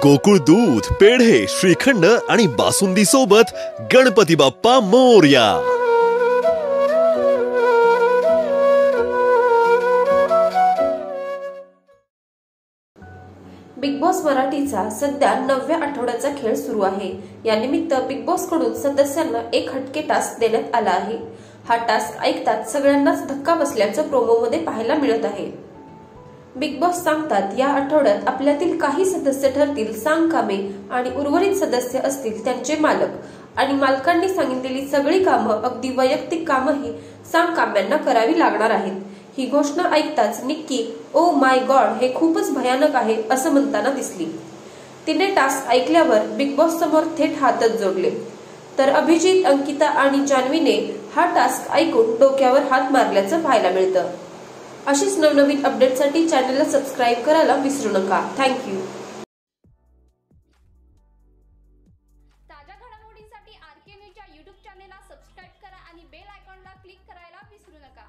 गोकुळ दूध, पेढे, श्रीखंड आणि बासुंदी सोबत गणपती बाप्पा मोरया। बिग बॉस मराठीचा सध्या 9व्या आठवड्याचा खेळ सुरू आहे। या निमित्त बिग बॉस कडून सदस्यांना एक हटके टास्क देण्यात आला आहे। हा टास्क ऐकताच सगळ्यांनाच धक्का बसल्याचं प्रोमो मध्ये पाहायला मिळत आहे। बिग बॉस सांगतात, या आठवड्यात आपल्यातील काही सदस्य ठरतील सांग कामे आणि उर्वरित सदस्य असतील त्यांचे मालक आणि मालकांनी सांगितलेली सगळी कामं, अगदी वैयक्तिक कामही सांग काम्यांना करावी लागणार आहेत। ही घोषणा ऐकताच निक्की ओ माय गॉड, हे खूपच भयानक आहे असं म्हणताना दिसली। तिने टास्क ऐकल्यावर बिग बॉस समोर थेट हातच जोडले, तर अभिजित, अंकिता आणि जान्हवीने हा टास्क ऐकून डोक्यावर हात मारल्याचं पाहायला मिळतं। अशीच नवनवीन अपडेटसाठी चॅनलला सबस्क्राईब करायला विसरू नका। थँक्यू। ताज्या घडामोडींसाठी आरके न्यूजच्या YouTube चॅनेलला सबस्क्राईब करा आणि बेल आयकॉनला क्लिक करायला विसरू नका।